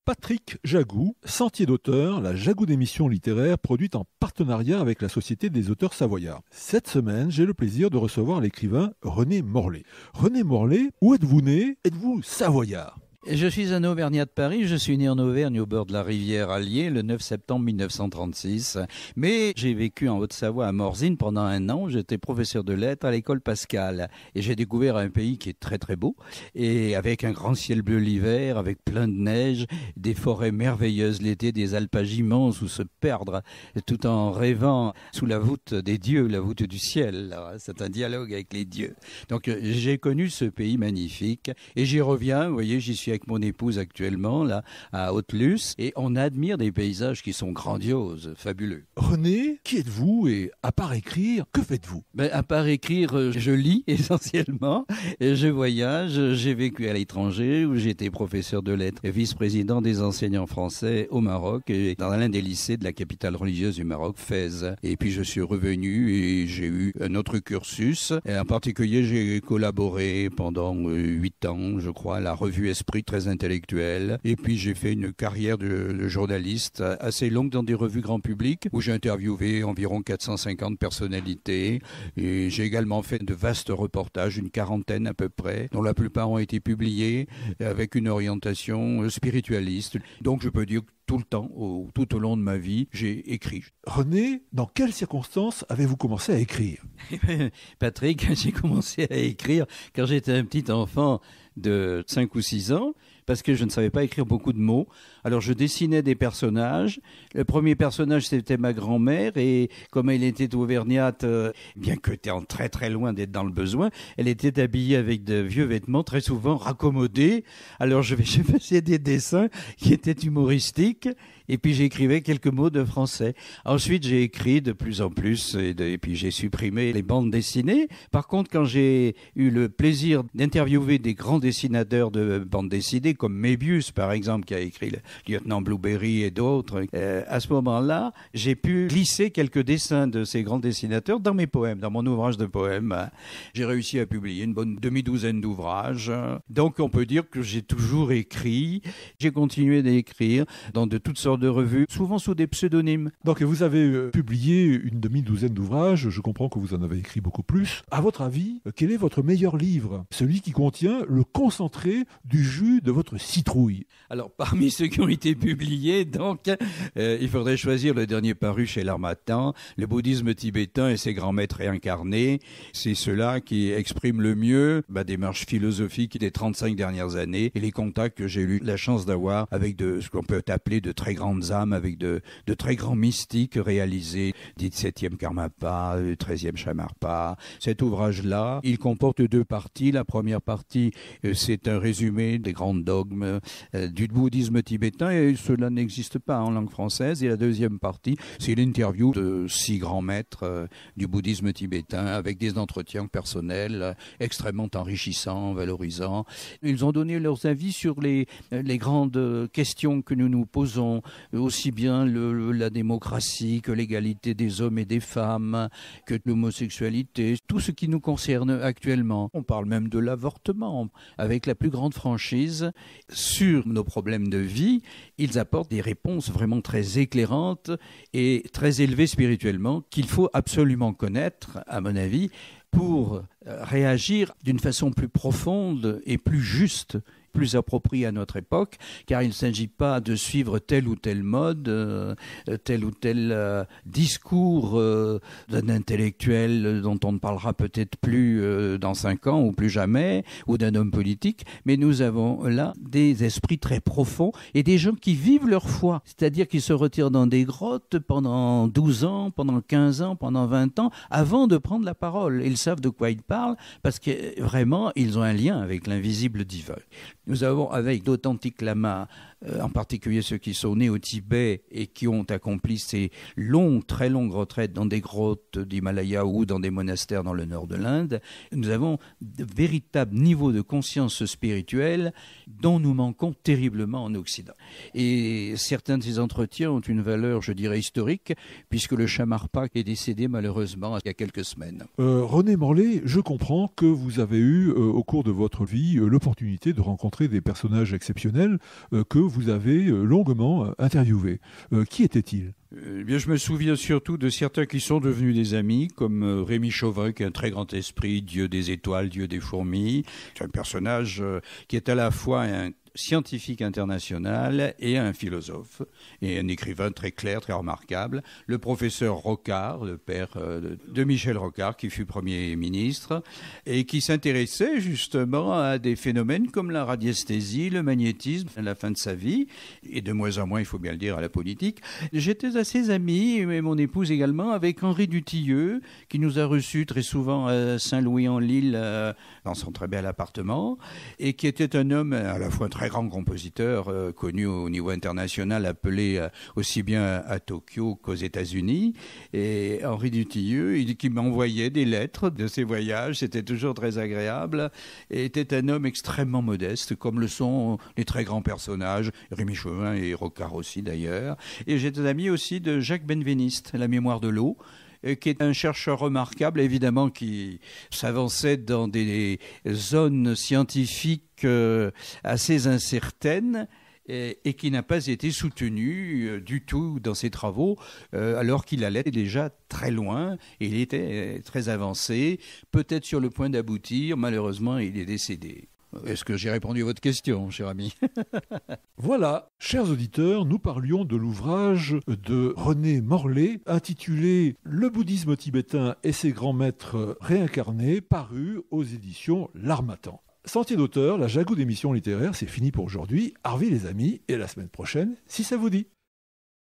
Patrick Jagou, Sentier d'auteur, la Jagou d'émission littéraire produite en partenariat avec la Société des auteurs savoyards. Cette semaine, j'ai le plaisir de recevoir l'écrivain René Morlet. René Morlet, où êtes-vous né? Êtes-vous savoyard? Je suis un Auvergnat de Paris, je suis né en Auvergne au bord de la rivière Allier le 9 septembre 1936. Mais j'ai vécu en Haute-Savoie à Morzine pendant un an, j'étais professeur de lettres à l'école Pascal. Et j'ai découvert un pays qui est très très beau, et avec un grand ciel bleu l'hiver, avec plein de neige, des forêts merveilleuses l'été, des alpages immenses où se perdre, tout en rêvant sous la voûte des dieux, la voûte du ciel. C'est un dialogue avec les dieux. Donc j'ai connu ce pays magnifique, et j'y reviens, vous voyez, j'y suis avec mon épouse actuellement, là, à Haute-Luce, et on admire des paysages qui sont grandioses, fabuleux. René, qui êtes-vous et à part écrire, que faites-vous? À part écrire, je lis essentiellement, et je voyage, j'ai vécu à l'étranger, où j'étais professeur de lettres et vice-président des enseignants français au Maroc, et dans l'un des lycées de la capitale religieuse du Maroc, Fès. Et puis je suis revenu et j'ai eu un autre cursus, et en particulier j'ai collaboré pendant 8 ans, je crois, à la revue Esprit, très intellectuel. Et puis j'ai fait une carrière de journaliste assez longue dans des revues grand public où j'ai interviewé environ 450 personnalités. Et j'ai également fait de vastes reportages, une quarantaine à peu près, dont la plupart ont été publiés avec une orientation spiritualiste. Donc je peux dire que tout le temps, tout au long de ma vie, j'ai écrit. René, dans quelles circonstances avez-vous commencé à écrire? Patrick, j'ai commencé à écrire quand j'étais un petit enfant de 5 ou 6 ans, parce que je ne savais pas écrire beaucoup de mots. Alors je dessinais des personnages. Le premier personnage, c'était ma grand-mère, et comme elle était auvergnate, bien que était en très très loin d'être dans le besoin, elle était habillée avec de vieux vêtements, très souvent raccommodés. Alors je faisais des dessins qui étaient humoristiques, et puis j'écrivais quelques mots de français. Ensuite, j'ai écrit de plus en plus, et puis j'ai supprimé les bandes dessinées. Par contre, quand j'ai eu le plaisir d'interviewer des grands dessinateurs de bandes dessinées, comme Mébius, par exemple, qui a écrit le Lieutenant Blueberry et d'autres, à ce moment-là, j'ai pu glisser quelques dessins de ces grands dessinateurs dans mes poèmes, dans mon ouvrage de poèmes. J'ai réussi à publier une bonne demi-douzaine d'ouvrages. Donc, on peut dire que j'ai toujours écrit. J'ai continué d'écrire dans de toutes sortes de revues, souvent sous des pseudonymes. Donc vous avez publié une demi-douzaine d'ouvrages, je comprends que vous en avez écrit beaucoup plus. À votre avis, quel est votre meilleur livre? Celui qui contient le concentré du jus de votre citrouille. Alors parmi ceux qui ont été publiés, donc, il faudrait choisir le dernier paru chez l'Harmattan, Le bouddhisme tibétain et ses grands maîtres réincarnés. C'est ceux-là qui expriment le mieux ma démarche philosophique des 35 dernières années et les contacts que j'ai eu la chance d'avoir avec ce qu'on peut appeler de très grandes âmes, avec de très grands mystiques réalisés, 17e Karmapa, 13e Shamarpa. Cet ouvrage-là, il comporte 2 parties. La première partie, c'est un résumé des grands dogmes du bouddhisme tibétain, et cela n'existe pas en langue française. Et la deuxième partie, c'est l'interview de 6 grands maîtres du bouddhisme tibétain, avec des entretiens personnels extrêmement enrichissants, valorisants. Ils ont donné leurs avis sur les grandes questions que nous nous posons, aussi bien la démocratie que l'égalité des hommes et des femmes, que l'homosexualité, tout ce qui nous concerne actuellement. On parle même de l'avortement, avec la plus grande franchise. Sur nos problèmes de vie, ils apportent des réponses vraiment très éclairantes et très élevées spirituellement, qu'il faut absolument connaître, à mon avis, pour réagir d'une façon plus profonde et plus juste, plus approprié à notre époque, car il ne s'agit pas de suivre telle ou telle mode, tel ou tel discours d'un intellectuel dont on ne parlera peut-être plus dans 5 ans ou plus jamais, ou d'un homme politique, mais nous avons là des esprits très profonds et des gens qui vivent leur foi, c'est-à-dire qui se retirent dans des grottes pendant 12 ans, pendant 15 ans, pendant 20 ans, avant de prendre la parole. Ils savent de quoi ils parlent, parce que vraiment, ils ont un lien avec l'invisible divin. Nous avons avec d'authentiques lamas, en particulier ceux qui sont nés au Tibet et qui ont accompli ces très longues retraites dans des grottes d'Himalaya ou dans des monastères dans le nord de l'Inde, nous avons de véritables niveaux de conscience spirituelle dont nous manquons terriblement en Occident. Et certains de ces entretiens ont une valeur, je dirais, historique, puisque le Shamarpa est décédé malheureusement il y a quelques semaines. René Morlet, je comprends que vous avez eu, au cours de votre vie, l'opportunité de rencontrer rencontré des personnages exceptionnels que vous avez longuement interviewés. Qui étaient-ils ? Bien, je me souviens surtout de certains qui sont devenus des amis, comme Rémi Chauvin, qui est un très grand esprit, dieu des étoiles, dieu des fourmis. C'est un personnage qui est à la fois un scientifique international et un philosophe, et un écrivain très clair, très remarquable. Le professeur Rocard, le père de Michel Rocard, qui fut Premier ministre, et qui s'intéressait justement à des phénomènes comme la radiesthésie, le magnétisme, à la fin de sa vie, et de moins en moins, il faut bien le dire, à la politique. J'étais assez ami, et mon épouse également, avec Henri Dutilleux, qui nous a reçus très souvent à Saint-Louis-en-l'Île, dans son très bel appartement, et qui était un homme à la fois très grand compositeur, connu au niveau international, appelé aussi bien à Tokyo qu'aux États-Unis. Et Henri Dutilleux, qui m'envoyait des lettres de ses voyages, c'était toujours très agréable, et était un homme extrêmement modeste, comme le sont les très grands personnages, Rémi Chauvin et Rocard aussi d'ailleurs. Et j'étais ami aussi de Jacques Benveniste, La mémoire de l'eau, qui est un chercheur remarquable, évidemment, qui s'avançait dans des zones scientifiques assez incertaines et qui n'a pas été soutenu du tout dans ses travaux, alors qu'il allait déjà très loin, et il était très avancé, peut-être sur le point d'aboutir. Malheureusement, il est décédé. Est-ce que j'ai répondu à votre question, cher ami ? Voilà, chers auditeurs, nous parlions de l'ouvrage de René Morlet intitulé « Le bouddhisme tibétain et ses grands maîtres réincarnés » paru aux éditions L'Harmattan. Sentier d'auteur, la Jagou d'émissions littéraires, c'est fini pour aujourd'hui. Arvi les amis, et la semaine prochaine, si ça vous dit.